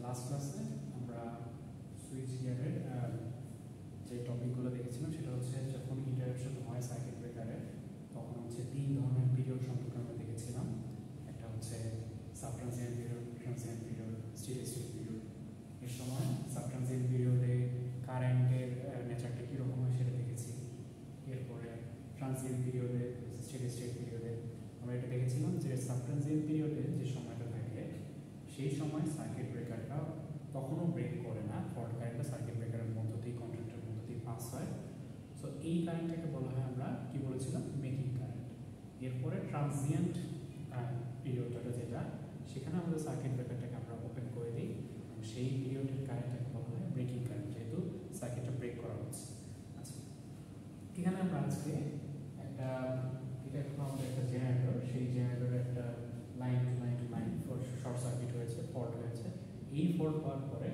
Last ক্লাসে আমরা switch গিয়ারের যে টপিকগুলো দেখেছিলাম সেটা হচ্ছে যখন ইন্টারাপশন হয় সার্কিট ব্রেকারে তখন হচ্ছে তিন ধরনের পিরিয়ড সম্পর্কে আমরা দেখেছিলাম। একটা হচ্ছে subtransient period, transient period, steady state period. এর সময় সাবট্রানজিয়েন্ট পিরিয়ডে কারেন্টের নেচারটা কীরকম হয় সেটা দেখেছি। এরপরে ট্রানজিয়েন্ট পিরিয়ডে, স্টেডি স্টেট পিরিয়ডে আমরা এটা দেখেছিলাম যে সাবট্রানজিয়েন্ট পিরিয়ডে যে সময়টা থাকে সেই সময় সার্কিট ব্রেকারটা তখনও ব্রেক করে না, ফল্ট কারেন্টটা সার্কিট ব্রেকারের মধ্য দিয়ে কন্ট্রাক্টের মধ্য দিয়ে পাস হয়। সো এই কারেন্টটাকে বলা হয় আমরা কি বলেছিলাম, মেকিং কারেন্ট। এরপরে ট্রানজিয়েন্ট পিরিয়ডটা যেটা, সেখানে আমাদের সার্কিট ব্রেকারটাকে আমরা ওপেন করে দিই এবং সেই পিরিয়ডের কারেন্টটাকে বলা হয় ব্রেকিং কারেন্ট, যেহেতু সার্কিটটা ব্রেক করা হচ্ছে। আচ্ছা, এখানে আমরা আজকে একটা, এটা এখন আমাদের একটা জেনারেটর, সেই জেনারেটরের একটা line to line to line short circuit হয়েছে, ফল্ট হয়েছে। এই ফল্ট হওয়ার পরে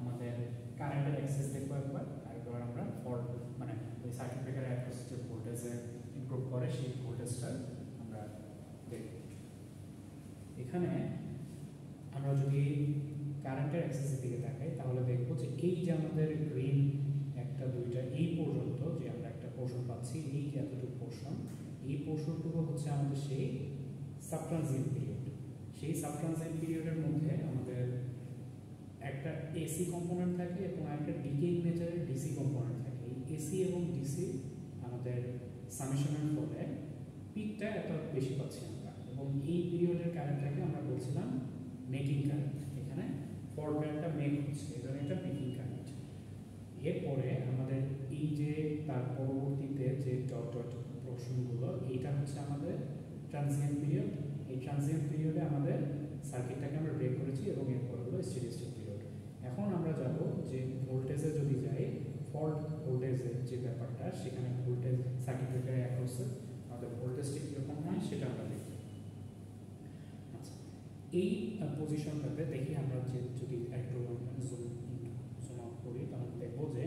আমাদের কারেন্টের অ্যাক্সেস দেখবো একবার, আরেকবার আমরা ফল্ট মানে ওই সার্কিট ব্রেকারের অ্যাক্রস যে ভোল্টেজে ইমপ্রুভ করে সেই ভোল্টেজটা আমরা দেখব। এখানে আমরা যদি কারেন্টের অ্যাক্সেসের দিকে তাকাই তাহলে দেখবো যে এই যে আমাদের গ্রিন একটা দুইটা এই পর্যন্ত যে আমরা একটা পোর্শন পাচ্ছি, এই যে এতটুকু পোর্শন, এই পোর্শনটুকু হচ্ছে আমাদের সেই সাবট্রানজিয়েন্ট পিরিয়ড। সেই সাবট্রানজিয়েন্ট পিরিয়ডের মধ্যে আমাদের একটা এসি কম্পোনেন্ট থাকে এবং একটা ডিকেইং নেচারের ডিসি কম্পোনেন্ট থাকে। এই এসি এবং ডিসি আমাদের সামেশনের ফলে পিকটা এত বেশি পাচ্ছি আমরা, এবং এই পিরিয়ডের কারেন্টটাকে আমরা বলছিলাম মেকিং কারেন্ট। এখানে ফল্ট কারেন্টটা মেক হচ্ছে, এই জন্য এটা মেকিং কারেন্ট। এরপরে আমাদের এই যে তার পরবর্তীতে যে ডট ডট পোর্শনগুলো, এইটা হচ্ছে আমাদের ট্রানজিয়েন্ট পিরিয়ড। এই ট্রানজিয়েন্ট পিরিয়ডে আমাদের সার্কিটটাকে আমরা ব্রেক করেছি এবং এরপর হলো স্টেডি স্টেট পিরিয়ড। এখন আমরা যাব যে ভোল্টেজে যদি যাই, ফল্ট ভোল্টেজের যে ব্যাপারটা, সেখানে ভোল্টেজ সার্কিট ব্রেকারে অ্যাক্রসে আমাদের ভোল্টেজটা কীরকম হয় সেটা আমরা দেখি। আচ্ছা, এই পজিশনটাতে দেখি আমরা যে যদি একটু জুম আউট করি তাহলে দেখবো যে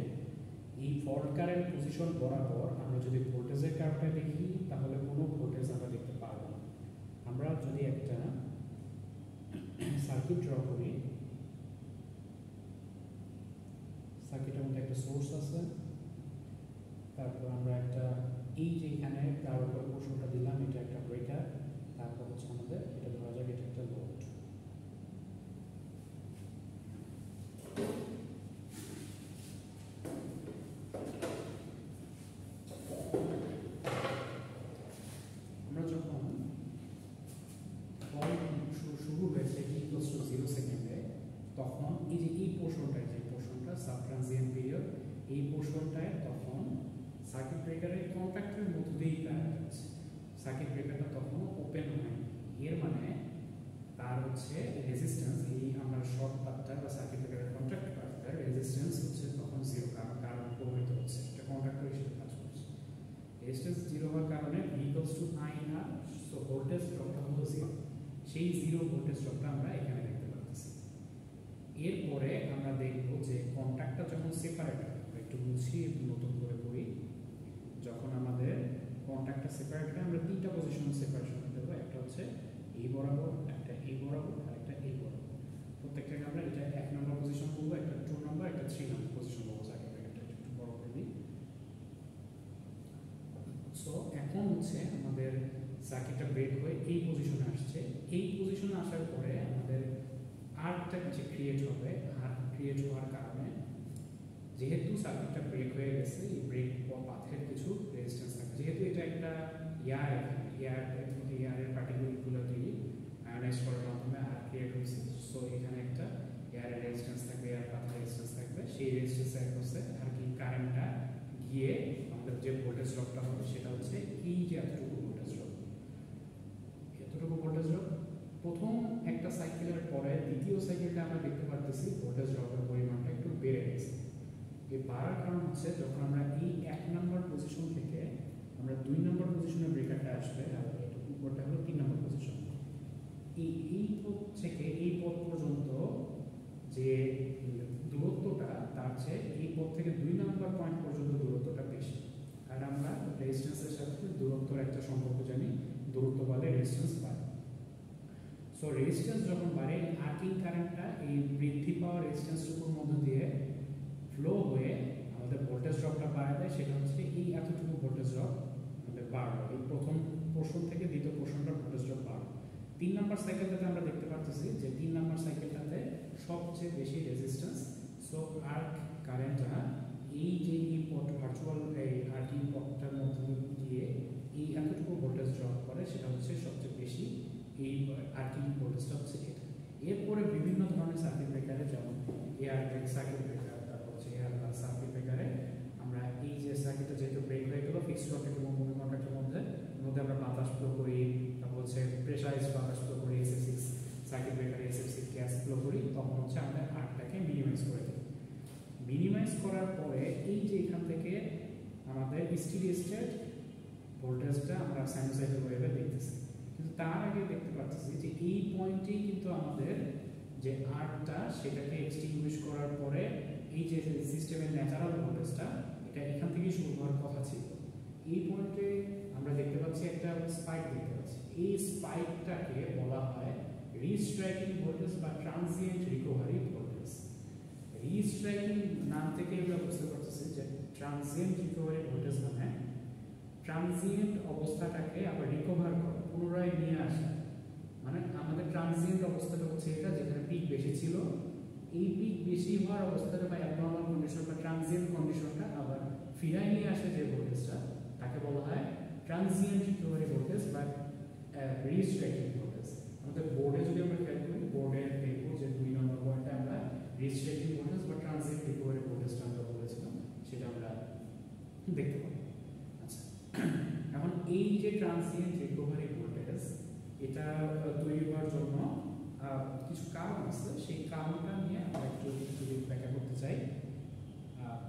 এই ফল্ট কারেন্ট পজিশন বরাবর আমরা যদি ভোল্টেজের কার্ভটা দেখি তাহলে কোনো ভোল্টেজ আমরা দেখতে পারবো না। আমরা যদি একটা সার্কিট ড্র করি, সার্কিটের মধ্যে একটা সোর্স আছে, তারপর আমরা একটা এই যে এখানে তার উপর পোর্শনটা দিলাম, এটা একটা ব্রেকার, তারপর হচ্ছে আমাদের এটা ধরা যাক এটা একটা লোড। আমরা যখন শুরু হয়েছে t=0 সেকেন্ডে, তখন এই যে এই পোর্শনটায়, যে পোর্শনটা সাবট্রানজিয়েন্ট পিরিয়ড, এই পোর্শনটায় তখন সার্কিট ব্রেকারের কন্ট্যাক্টের মধ্য দিয়েই কারেন্ট আছে, সার্কিট ব্রেকারটা তখন ওপেন হয়। এর মানে তার হচ্ছে রেজিস্ট্যান্স, এই আমরা শর্ট পাথটা বা সার্কিট ব্রেকারের কন্ট্যাক্ট পাথটার রেজিস্ট্যান্স হচ্ছে তখন 0, কারণ কারেন্ট প্রবাহিত হচ্ছে, এটা কন্ট্যাক্টর হিসেবে কাজ করছে। রেজিস্ট্যান্স 0 হওয়ার কারণে V=IR, সো ভোল্টেজ ড্রপটা হলো 0। সেই 0 ভোল্টেজ ড্রপটা আমরা এখানে দেখতে পাচ্ছি। এরপরে আমরা দেখব যে কন্ট্যাক্টটা যখন সেপারেট হয়, একটু বুঝিয়ে নতুন করে করি, যখন আমাদের কন্ট্যাক্টটা সেপারেট হয় আমরা তিনটা পজিশনে সেপারেশন দেবো, একটা হচ্ছে এই বরাবর, একটা এই বরাবর, আর একটা এই বরাবর। প্রত্যেকটাকে আমরা এটা 1 নম্বর পজিশন বলবো, একটা 2 নম্বর, একটা 3 নম্বর পজিশন বলবো। সার্কিট ব্রেকারটা একটু বড় করে দিই। সো এখন হচ্ছে আমাদের সার্কিটটা ব্রেক হয়ে এই পজিশনে আসছে। এই পজিশনে আসার পরে আমাদের আর্কটা যে ক্রিয়েট হবে, আর্ক ক্রিয়েট হওয়ার কারণে যেহেতু সার্কিটটা ব্রেক হয়ে গেছে, এই ব্রেক পাথের কিছু রেজিস্ট্যান্স থাকে। যেহেতু এটা একটা এয়ারের পার্টিকুলগুলো দিয়ে আয়োনাইজ করার মাধ্যমে আর্ক ক্রিয়েট হয়েছে, সো এখানে একটা এয়ারের রেজিস্ট্যান্স থাকবে, এয়ার পাথের রেজিস্ট্যান্স থাকবে। সেই রেজিস্ট্যান্স অ্যাক্রসে আর কি কারেন্টটা গিয়ে আমাদের যে ভোল্টেজ ড্রপটা হবে সেটা হচ্ছে এই যে এতটুকু ভোল্টেজ ড্রপ। এতটুকু ভোল্টেজ ড্রপ প্রথম একটা সাইকেলের পরে দ্বিতীয় সাইকেলটা আমরা দেখতে পারতেছি ভোল্টেজ ড্রপের পরিমাণটা একটু বেড়ে গেছে। এই বাড়ার কারণ হচ্ছে যখন আমরা এই 1 নম্বর পজিশন থেকে আমরা 2 নম্বর পজিশনে ব্রেকারটা আসবে, আর এটুকু উপরটা হলো 3 নম্বর পজিশন। এই পথ থেকে এই পথ পর্যন্ত যে দূরত্বটা, তার চেয়ে এই পথ থেকে 2 নম্বর পয়েন্ট পর্যন্ত দূরত্বটা বেশি। আর আমরা রেজিস্ট্যান্সের সাথে দূরত্বের একটা সম্পর্ক জানি, দূরত্ব বাড়লে রেজিস্ট্যান্স বাড়ে। সো রেজিস্ট্যান্স যখন বাড়ে, আর্কিং কারেন্টটা এই বৃদ্ধি পাওয়ার পারে সেটা হচ্ছে এই এতটুকু ভোল্টেজ ড্রপ আমাদের বাড়লো, এই প্রথম পোর্শন থেকে দ্বিতীয় পোর্শনটা ভোল্টেজ ড্রপ বাড়লো। 3 নাম্বার সাইকেলটাতে আমরা দেখতে পাচ্ছি যে 3 নাম্বার সাইকেলটাতে সবচেয়ে বেশি রেজিস্ট্যান্স। সো আর্ক কারেন্টটা এই যে এই পট ভার্চুয়াল এই আর্কিং পটটার মধ্যে দিয়ে এই এতটুকু ভোল্টেজ ড্রপ করে, সেটা হচ্ছে সবচেয়ে বেশি এই আর্কিং ভোল্টেজটা হচ্ছে এটা। এরপরে বিভিন্ন ধরনের সার্কিট ব্রেকারে, যেমন এয়ার ব্রেক সার্কিট ব্রেকার, তারপর হচ্ছে এয়ার গ্লাস সার্কিট ব্রেকারে আমরা এই যে সার্কিটটা যেহেতু ব্রেক হয়ে গেল ফিক্সড কন্ট্যাক্ট এবং মুভিং কন্ট্যাক্টের মধ্যে আমরা বাতাস ফ্লো করি, তারপর হচ্ছে প্রেসারাইজ বাতাস ফ্লো করি, SF6 circuit ব্রেকারে SF6 gas flow করি, তখন হচ্ছে আমরা আর্কটাকে মিনিমাইজ করে দিই। মিনিমাইজ করার পরে এই যে এখান থেকে আমাদের স্টেডি স্টেট ভোল্টেজটা আমরা সাইনোসয়েডাল ওয়েভে দেখতেছি, কিন্তু তার আগে দেখতে পাচ্ছি যে এই পয়েন্টেই কিন্তু আমাদের যে আর্কটা সেটাকে এক্সটিংগুইশ করার পরে এই যে সিস্টেমের ন্যাচারাল ভোল্টেজটা এটা এখান থেকেই শুরু হওয়ার কথা ছিল। এই পয়েন্টে আমরা দেখতে পাচ্ছি একটা স্পাইক দেখতে পাচ্ছি, এই স্পাইকটাকে বলা হয় রিস্ট্রাইকিং ভোল্টেজ বা ট্রানজিয়েন্ট রিকভারি ভোল্টেজ। রিস্ট্রাইকিং নাম থেকে আমরা বুঝতে পারতেছি যে ট্রানজিয়েন্ট রিকভারি ভোল্টেজ মানে ট্রানজিয়েন্ট অবস্থাটাকে আবার রিকভার করা, পুনরায় নিয়ে আসা। মানে আমাদের ট্রানজিয়েন্ট অবস্থাটা হচ্ছে এটা যেখানে পিক বেশি ছিল, এই পিক বেশি হওয়ার অবস্থাটা বা অ্যাবনর্মাল কন্ডিশন বা ট্রানজিয়েন্ট কন্ডিশনটা আবার ফিরাই নিয়ে আসে যে ভোল্টেজটা, তাকে বলা হয় ট্রানজিয়েন্ট রিকভারি ভোল্টেজ বা রিস্ট্রাইকিং ভোল্টেজ। আমাদের বোর্ডে যদি আমরা খেয়াল করি, বোর্ডে দেখব যে 2 নম্বর পয়েন্টে আমরা রিস্ট্রাইকিং ভোল্টেজ বা ট্রানজিয়েন্ট রিকভারি ভোল্টেজটা আমরা বলেছিলাম, সেটা আমরা দেখতে পাবো। আচ্ছা, এখন এই যে ট্রানজিয়েন্ট রিকভারি ভোল্টেজ এটা তৈরি হওয়ার জন্য কিছু কারণ আছে, সেই কারণটা নিয়ে আমরা একটু ব্যাখ্যা করতে চাই।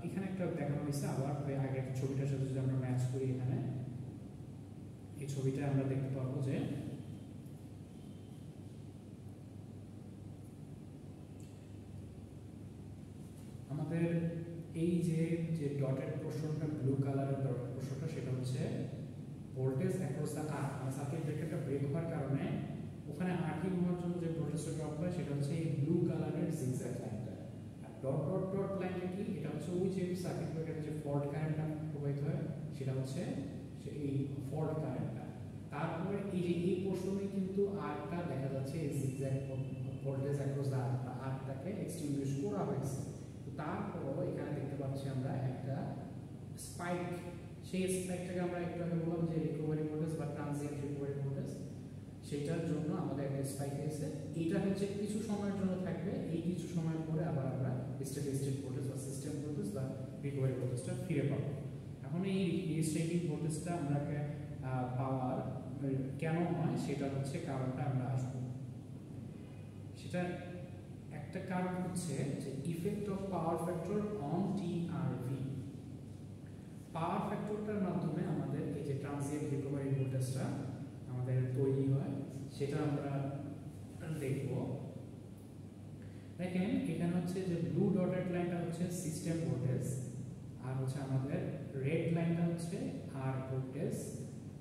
এখানে একটা দেখানো হয়েছে, আবার আগের ছবিটার সাথে যদি আমরা ম্যাচ করি, এখানে এই ছবিটা আমরা দেখতে পাবো যে আমাদের এই যে ডটেড পোর্শনটা, ব্লু কালারের ডটেড পোর্শনটা, সেটা হচ্ছে ভোল্টেজ অ্যাক্রস দ্য আর্ক। মানে সার্কিট ব্রেকারটা ব্রেক হওয়ার কারণে ওখানে আর্কিং হওয়ার জন্য যে ভোল্টেজটা ড্রপ হয় সেটা হচ্ছে এই ব্লু কালারের জিগজ্যাগ লাইনটা। আর ডট ডট ডট লাইনটা কি? এটা হচ্ছে ওই যে সার্কিট ব্রেকারের যে ফল্ট কারেন্টটা প্রবাহিত হয়, সেটা হচ্ছে এই ফল্ট কারেন্টটা। তারপরে এই যে এই পোর্শনে কিন্তু আর্কটা দেখা যাচ্ছে এই zigzag voltage across the arc, আর্কটাকে এক্সটিংগুইশ করা হয়েছে। তারপর এখানে দেখতে পাচ্ছি আমরা একটা স্পাইক, সেই স্পাইকটাকে আমরা একটু আগে বললাম যে রিকভারি ভোল্টেজ বা ট্রানজিয়েন্ট রিকভারি ভোল্টেজ, সেটার জন্য আমাদের একটা স্পাইক হয়েছে। এটা হচ্ছে কিছু সময়ের জন্য থাকবে, এই কিছু সময়ের পরে আবার আমরা স্টেডি স্টেট ভোল্টেজ বা সিস্টেম ভোল্টেজ বা রিকভারি ভোল্টেজটা ফিরে পাবো। এখন এই রিস্ট্রাইকিং ভোল্টেজটা আমরা পাওয়ার কেন হয় সেটা হচ্ছে কারণটা আমরা আসবো। সেটা একটা কারণ হচ্ছে যে effect of power factor on TRV. Power ফ্যাক্টরটার মাধ্যমে আমাদের এই যে ট্রানজিয়েন্ট রিকভারি ভোল্টেজটা আমাদের তৈরি হয়, সেটা আমরা দেখব। দেখেন এখানে হচ্ছে যে ব্লু ডটেড লাইনটা হচ্ছে সিস্টেম ভোল্টেজ, আর হচ্ছে আমাদের রেড লাইনটা হচ্ছে আর ভোল্টেজ,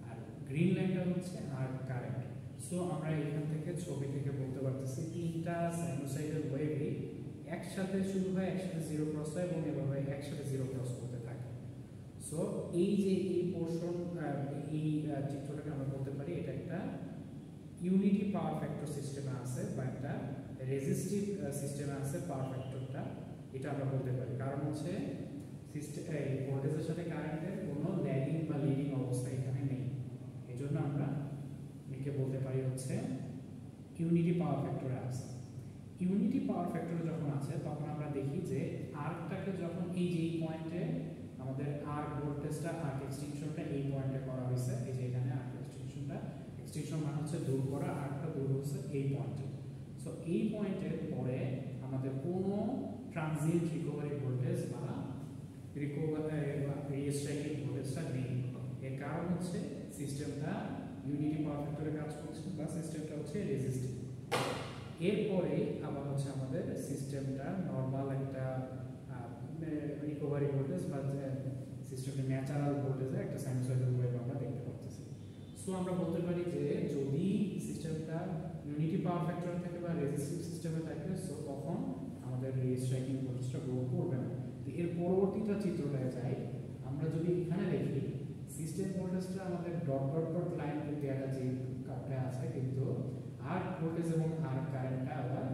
আর গ্রিন লাইনটা হচ্ছে আর কারেন্ট। সো আমরা এখান থেকে ছবি থেকে বলতে পারতেছি তিনটা সাইনোসয়েডাল ওয়েভই একসাথে শুরু হয়, একসাথে জিরো ক্রস হয় এবং এভাবে একসাথে জিরো ক্রস করতে থাকে। সো এই যে এই পোর্শন, এই চিত্রটাকে আমরা বলতে পারি এটা একটা ইউনিটি পাওয়ার ফ্যাক্টর সিস্টেমে আছে বা একটা রেজিস্টিভ সিস্টেমে আছে পাওয়ার ফ্যাক্টরটা, এটা আমরা বলতে পারি। কারণ হচ্ছে সিস্টেম এই ভোল্টেজের সাথে কারেন্টের কোনো ল্যাগিং বা লিডিং অবস্থা এখানে নেই, এই জন্য আমরা একে বলতে পারি হচ্ছে ইউনিটি পাওয়ার ফ্যাক্টরে আছে। ইউনিটি পাওয়ার ফ্যাক্টরে যখন আছে তখন আমরা দেখি যে আর্কটাকে যখন এই যে এই পয়েন্টে আমাদের আর্ক ভোল্টেজটা, আর্ক এক্সটেনশনটা এই পয়েন্টে করা হয়েছে, এই যে এখানে আর্ক এক্সটেনশনটা, এক্সটেনশন মানে হচ্ছে দূর করা, আর্কটা দূর হচ্ছে এই পয়েন্টে। সো এই পয়েন্টের পরে আমাদের কোনো ট্রানজিয়েন্ট রিকভারি ভোল্টেজ বা রিস্ট্রাইকিং ভোল্টেজটা নেই। এর কারণ হচ্ছে সিস্টেমটা ইউনিটি পাওয়ার ফ্যাক্টরে কাজ করছে বা সিস্টেমটা হচ্ছে রেজিস্টিভ। এরপরে আবার হচ্ছে আমাদের সিস্টেমটা নর্মাল একটা রিকভারি ভোল্টেজ বা সিস্টেমের ন্যাচারাল ভোল্টেজে একটা সাইনোসয়েডাল ওয়েভ আমরা দেখতে পাচ্ছি। সো আমরা বলতে পারি যে যদি সিস্টেমটা ইউনিটি পাওয়ার ফ্যাক্টরে থাকে বা রেজিস্টিভ সিস্টেমে থাকে, সো তখন আমাদের রিস্ট্রাইকিং ভোল্টেজটা গ্রো করবে না। এর পরবর্তীটা চিত্রটায় যাই, আমরা আমরা যদি এখানে দেখি সিস্টেম ভোল্টেজটা আমাদের ডট ডট ডট লাইন দেওয়াটা যে কাপটা আছে, কিন্তু আর্ক ভোল্টেজ এবং আর্ক কারেন্টটা আবার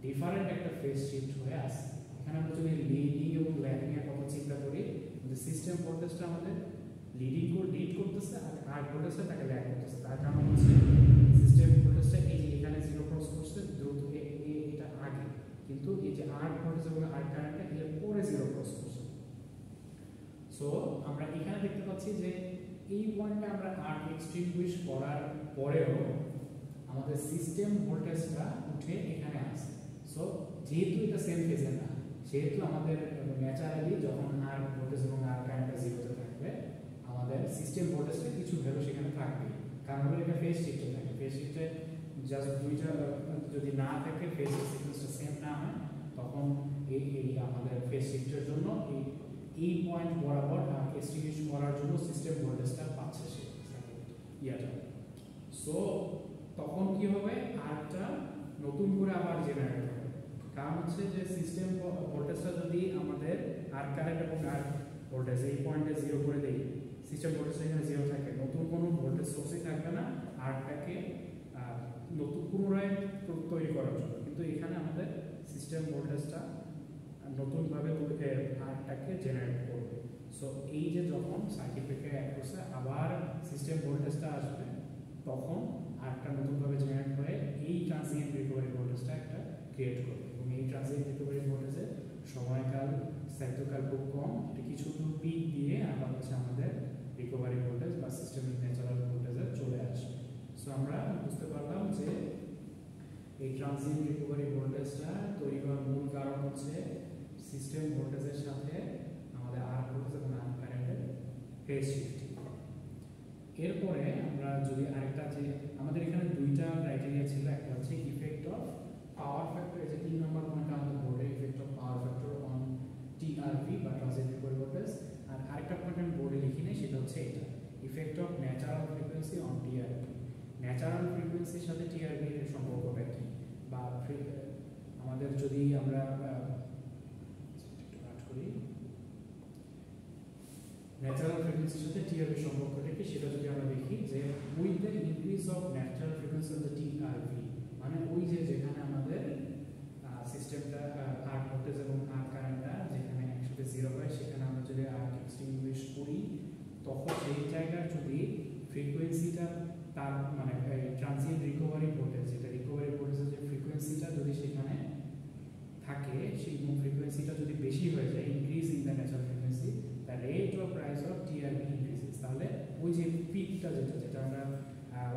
ডিফারেন্ট একটা ফেজ শিফট হয়ে আসে। এখানে আমরা যদি লিডিং এবং ল্যাগিং এর কথা চিন্তা করি, যে সিস্টেম ভোল্টেজটা আমাদের লিড করতেছে আর আর্ক ভোল্টেজটা তাকে ল্যাগ করতেছে। তার কারণ হচ্ছে সিস্টেম ভোল্টেজটা এই যে এখানে জিরো ক্রস করছে দ্রুত এটা আগে, কিন্তু এই যে আর্ক ভোল্টেজ এবং আর্ক কারেন্টটা এর পরে জিরো ক্রস করছে। সো আমরা এখানে দেখতে পাচ্ছি যে এই পয়েন্টে আমরা আর্ক এক্সটিংগুইশ করার পরেও আমাদের সিস্টেম ভোল্টেজটা উঠে এখানে আসে। সো যেহেতু এটা সেম ফেজে না, সেহেতু আমাদের ন্যাচারালি যখন আর্ক ভোল্টেজ এবং আর্ক কারেন্টটা জিরোতে থাকবে, আমাদের সিস্টেম ভোল্টেজটা কিছু ভ্যালু সেখানে থাকবে, কারণ এটা ফেজ শিফটে থাকে। ফেজ শিফটে জাস্ট দুইটা যদি না থাকে, ফেজ সিকোয়েন্সটা সেম না হয়, তখন এই আমাদের ফেজ শিফটের জন্য এই পয়েন্ট বরাবর আর্ক এক্সটিংগুইশ করার জন্য সিস্টেম ভোল্টেজটা পাচ্ছে সে ইয়াটা। সো তখন কি হবে, আর্কটা নতুন করে আবার জেনারেট হবে। কারণ হচ্ছে যে সিস্টেম ভোল্টেজটা যদি আমাদের আর্ক কারেন্ট এবং আর্ক ভোল্টেজ এই পয়েন্টে জিরো করে দেই, সিস্টেম ভোল্টেজ এখানে জিরো থাকে, নতুন কোনো ভোল্টেজ সোর্সই থাকবে না আর্কটাকে নতুন পুনরায় তৈরি করার জন্য। কিন্তু এখানে আমাদের সিস্টেম ভোল্টেজটা নতুনভাবে আর্কটাকে জেনারেট করবে। সো এই যে যখন সার্কিট ব্রেকার অ্যাড করছে আবার সিস্টেম ভোল্টেজটা আসবে, তখন আর্কটা নতুনভাবে জেনারেট হয়ে এই ট্রানজিয়েন্ট রিকভারি ভোল্টেজটা একটা ক্রিয়েট করবে। এবং এই ট্রানজিয়েন্ট রিকভারি ভোল্টেজের সময়কাল সাইক্লোকাল খুব কম, এটা কিছু দূর পিক দিয়ে আবার হচ্ছে আমাদের রিকভারি ভোল্টেজ বা সিস্টেমের ন্যাচারাল ভোল্টেজে চলে আসে। সো আমরা বুঝতে পারলাম যে এই ট্রানজিয়েন্ট রিকভারি ভোল্টেজটা তৈরি হওয়ার মূল কারণ হচ্ছে সিস্টেম ভোল্টেজের সাথে আমাদের আর্ক ভোল্টেজ এবং আর্ক কারেন্টের ফেজ শিফটিং। এরপরে আমরা যদি আরেকটা, যে আমাদের এখানে দুইটা ক্রাইটেরিয়া ছিল, একটা হচ্ছে ইফেক্ট অফ পাওয়ার ফ্যাক্টর, এই যে 3 নম্বর পয়েন্ট আমাদের বোর্ডে effect of power factor on TRV বা ট্রানজিয়েন্ট রিকভারি ভোল্টেজ। আর আরেকটা পয়েন্ট আমি বোর্ডে লিখি নাই, সেটা হচ্ছে এটা effect of natural frequency on TRV. Natural ফ্রিকোয়েন্সির সাথে টিআরভি এর সম্পর্কটা কি, বা আমাদের যদি আমরা ন্যাচারাল ফ্রিকোয়েন্সির সাথে টিআরভি সম্পর্কটা কি, সেটা যদি আমরা দেখি যে with the increase of natural frequency of the TRV, মানে ওই যে যেখানে আমাদের সিস্টেমটা আর্ক ভোল্টেজ এবং আর্ক কারেন্টটা যেখানে একসাথে জিরো হয়, সেখানে আমরা যদি আর্ক এক্সটিংগুইশ করি, তখন সেই জায়গার যদি ফ্রিকোয়েন্সিটা তার মানে ট্রানজিয়েন্ট রিকভারি ভোল্টেজ, যেটা রিকভারি ভোল্টেজের যে ফ্রিকোয়েন্সিটা যদি সেখানে থাকে, সেই ফ্রিকোয়েন্সিটা যদি বেশি হয়ে যায়, increase in the natural frequency, the rate of rise of TRV increases, তাহলে ওই যে পিকটা যেটা আমরা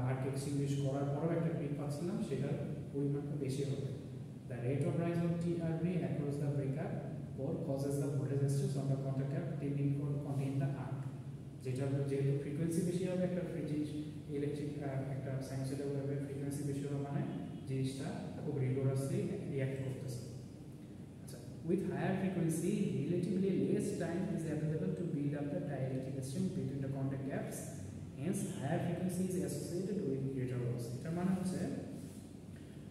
আর্ক এক্সটিংগুইশ করার পরও একটা পিক পাচ্ছিলাম, সেটার পরিমাণটা বেশি হবে। The rate of rise of TRV across the breaker or causes the voltage stress on the contactor tending to contain the arc, যেটা যেহেতু ফ্রিকোয়েন্সি বেশি হবে, একটা জিনিস ইলেকট্রিক একটা সাইনুসয়েডাল ওয়েভের ফ্রিকোয়েন্সি বেশি হবে, মানে জিনিসটা খুব রিগোরাসলি রিঅ্যাক্ট করতেছে। আচ্ছা, with higher frequency relatively less time is available to build up the dielectric string between the contact gaps, hence higher frequency is associated with greater loss. এটা মানে হচ্ছে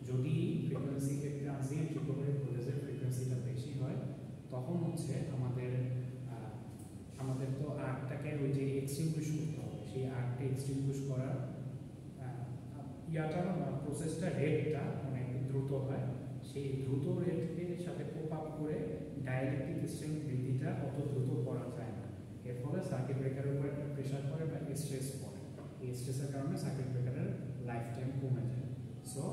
যদি ফ্রিকোয়েন্সি ট্রানজিয়েন্ট রিকভারি ভোল্টেজের ফ্রিকোয়েন্সিটা বেশি হয়, তখন হচ্ছে আমাদের তো আর্কটাকে ওই যে এক্সটিংগুইশ করতে হবে, সেই আর্কটা এক্সটিংগুইশ করার ইয়াটা প্রসেসটা রেটটা অনেক দ্রুত হয়। সেই দ্রুত রেটের সাথে কোপ আপ করে ডাইইলেকট্রিক স্ট্রিং বৃদ্ধিটা অত দ্রুত করা যায় না। এর ফলে সার্কিট ব্রেকারের উপর একটা প্রেশার পড়ে বা স্ট্রেস পড়ে, এই স্ট্রেসের কারণে সার্কিট ব্রেকারের লাইফ টাইম কমে যায়। সো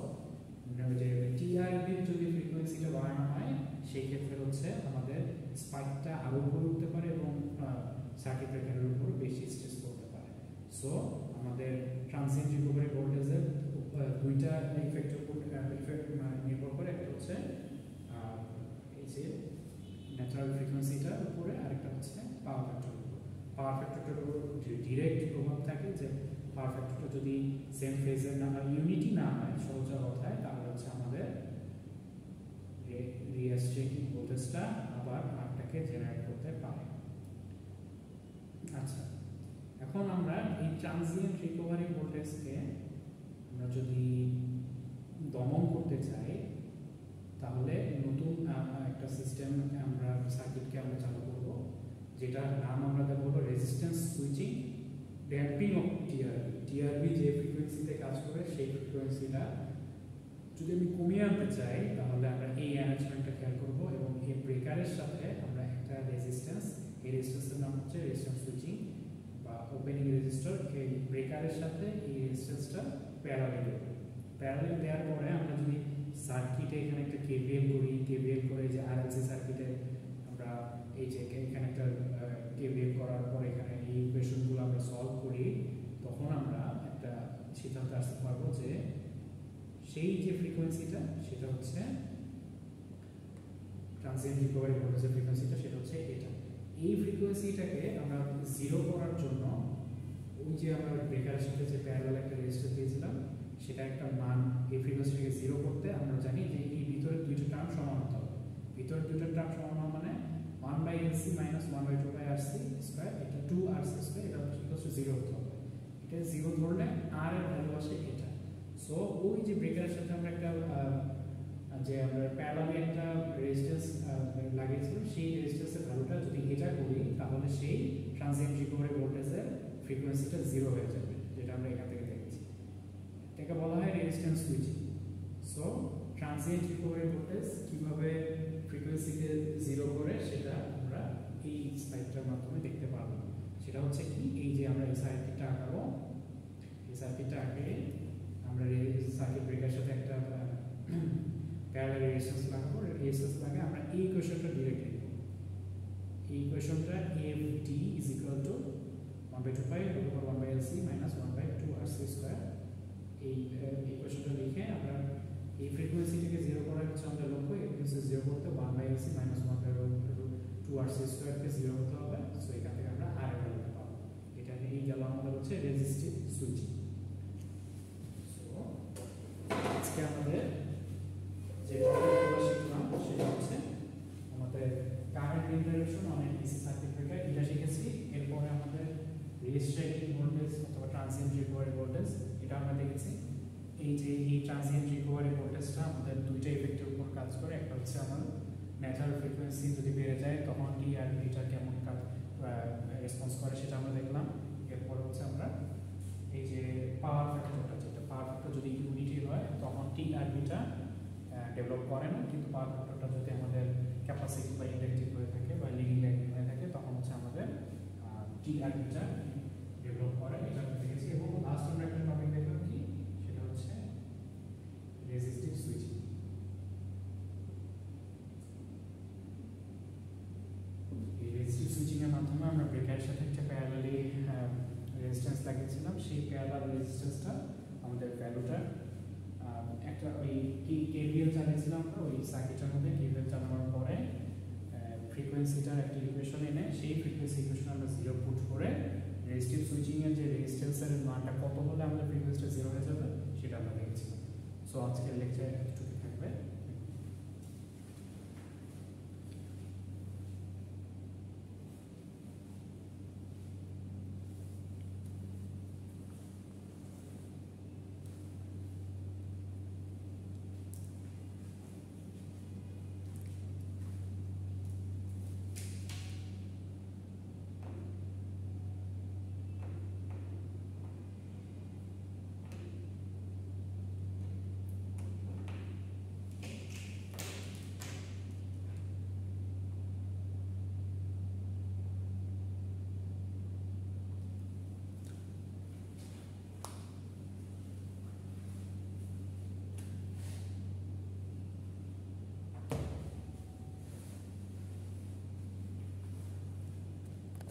যে টিআরভির যদি ফ্রিকোয়েন্সিটা বাড়ানো হয়, সেই ক্ষেত্রে হচ্ছে আমাদের স্পাইকটা আরও উপরে উঠতে পারে এবং সার্কিট ব্রেকারের উপর বেশি স্ট্রেস করতে পারে। সো আমাদের ট্রানজিয়েন্ট রিকভারি ভোল্টেজের দুইটা ইফেক্টের উপর নির্ভর করে, একটা হচ্ছে এই যে ন্যাচারাল ফ্রিকোয়েন্সিটার উপরে, আরেকটা হচ্ছে পাওয়ার ফ্যাক্টরের উপর। পাওয়ার ফ্যাক্টরটার উপর ডিরেক্ট প্রভাব থাকে, যে পাওয়ার ফ্যাক্টরটা যদি সেম ফেজের না ইউনিটি না হয় সহজ কথায়, তাহলে হচ্ছে আমাদের রিঅ্যাস্টেটিক ভোল্টেজটা আবার আর্কটাকে জেনারেট করতে পারে। আচ্ছা, এখন আমরা এই ট্রানজিয়েন্ট রিকভারি ভোল্টেজকে আমরা যদি দমন করতে চাই, তাহলে নতুন একটা সিস্টেম আমরা সার্কিটকে আমরা চালু করব। যেটা নাম আমরা দেবো হলো resistance switching damping of TRB. TRB যে ফ্রিকোয়েন্সিতে কাজ করে সেই ফ্রিকোয়েন্সিটা যদি আমি কমিয়ে আনতে চাই তাহলে আমরা এই অ্যারেঞ্জমেন্টটা খেয়াল করবো এবং এই ব্রেকারের সাথে আমরা একটা রেজিস্ট্যান্স, এই রেজিস্ট্যান্সের নাম হচ্ছে রেজিস্ট্যান্স সুইচিং বা ওপেনিং রেজিস্টার। এই ব্রেকারের সাথে এই রেজিস্ট্যান্সটা প্যারালাল দেব। প্যারালাল দেওয়ার পরে আমরা যদি সার্কিটে এখানে একটা কেভিএল করি, কেভিএল করে যে আরএলসি সার্কিটে আমরা এই যে এখানে একটা কেভিএল করার পর এখানে এই ইকুয়েশনগুলো আমরা সলভ করি, তখন আমরা একটা সিদ্ধান্ত আসতে পারবো যে সেই যে ফ্রিকোয়েন্সিটা সেটা হচ্ছে ট্রানজিয়েন্ট রিকভারি ভোল্টেজের ফ্রিকোয়েন্সিটা, সেটা হচ্ছে এটা। এই ফ্রিকোয়েন্সিটাকে আমরা জিরো করার জন্য ওই যে আমরা ব্রেকারের সাথে যে প্যারালাল একটা রেজিস্টার দিয়েছিলাম সেটা একটা মান, এই ফ্রিকোয়েন্সিটাকে জিরো করতে আমরা জানি যে এই ভিতরের দুইটা টার্ম সমান হতে হবে। ভিতরের দুইটা টার্ম সমান হওয়া মানে 1/LC মাইনাস 1/2πRC স্কয়ার, এটা 2RC স্কয়ার, এটা হচ্ছে 0 হতে হবে। এটা 0 ধরলে R এর ভ্যালু আসে এটা। সো ওই যে ব্রেকারের সাথে আমরা একটা যে আমরা প্যারালালে একটা রেজিস্ট্যান্স লাগিয়েছিলাম, সেই রেজিস্ট্যান্সের ভ্যালুটা যদি এটা করি তাহলে সেই ট্রানজিয়েন্ট রিকভারি ভোল্টেজের ফ্রিকোয়েন্সিটা 0 হয়ে যাবে, যেটা আমরা এখান থেকে দেখেছি। এটাকে বলা হয় resistance switching. So transient recovery voltage কিভাবে ফ্রিকোয়েন্সিকে 0 করে সেটা আমরা এই স্লাইডটার মাধ্যমে দেখতে পারবো। সেটা হচ্ছে কি, এই যে আমরা এই সার্কিটটা আঁকাবো, এই সার্কিটটা আঁকে আমরা সার্কিট ব্রেকারের সাথে একটা প্যারালাল রেজিস্ট্যান্স লাগাবো। রেজিস্ট্যান্স লাগিয়ে আমরা এই ইকুয়েশনটা ডিরেক্ট লিখব। এই ইকুয়েশনটা FD is equal to 1/2π/1/LC minus 1/2RC square. এই ইকুয়েশনটা লিখে আমরা এই ফ্রিকোয়েন্সিটাকে 0 করা হচ্ছে আমাদের লক্ষ্য। এই ফ্রিকোয়েন্সি 0 করতে 1/LC minus 1/2RC স্কয়ারকে 0 হতে হবে। সো এখান থেকে আমরা R এর ভ্যালুটা পাবো। এটা এই গেল আমাদের হচ্ছে রেজিস্টিভ সুইচিং। সো আজকে আমাদের যে টপিকগুলো শিখলাম সেটা হচ্ছে আমাদের current intervention on DC circuit breaker, এটা শিখেছি। এরপরে আমাদের রেজিস্ট্রেটিং ভোল্টেজ অথবা ট্রানজিয়েন্ট রিকভারি ভোল্টেজ, এটা আমরা দেখেছি। এই যে এই ট্রানজিয়েন্ট রিকভারি ভোল্টেজটা আমাদের দুইটা ইফেক্টের উপর কাজ করে। একটা হচ্ছে আমার ন্যাচারাল ফ্রিকোয়েন্সি যদি বেড়ে যায় তখন টি আর বিটা কেমন রেসপন্স করে সেটা আমরা দেখলাম। এরপর হচ্ছে আমরা এই যে পাওয়ার ফ্যাক্টরটা, যেটা পাওয়ার ফ্যাক্টর যদি ইউনিটি হয় তখন টি আর বিটা ডেভেলপ করে না, কিন্তু পাওয়ার ফ্যাক্টরটা যদি আমাদের ক্যাপাসিটি বা ইন্ডাকটিভ হয়ে থাকে বা লিডিং লাইন হয়ে থাকে তখন হচ্ছে আমাদের টি আর বিটা ডেভেলপ করে, এটা আমরা দেখেছি। এবং লাস্ট আমরা একটা টপিক দেখলাম কি, সেটা হচ্ছে রেজিস্টিভ সুইচিং। এই রেজিস্টিভ সুইচিং এর মাধ্যমে আমরা ব্রেকারের সাথে একটা প্যারালালি রেজিস্ট্যান্স লাগিয়েছিলাম। সেই প্যারালাল রেজিস্ট্যান্সটা আমাদের ভ্যালুটা একটা ওই কেভিএল চালিয়েছিলাম আমরা ওই সার্কিটের মধ্যে। কেভিএল চালানোর পরে ফ্রিকোয়েন্সিটার একটা ইকুয়েশন এনে সেই ফ্রিকোয়েন্সি ইকুয়েশন আমরা 0 পুট করে রেজিস্টিভ সুইচিং এর যে রেজিস্ট্যান্সের মানটা কত হলে আমাদের ফ্রিকোয়েন্সিটা 0 হয়ে যাবে সেটা আমরা দেখেছিলাম। সো আজকের লেকচার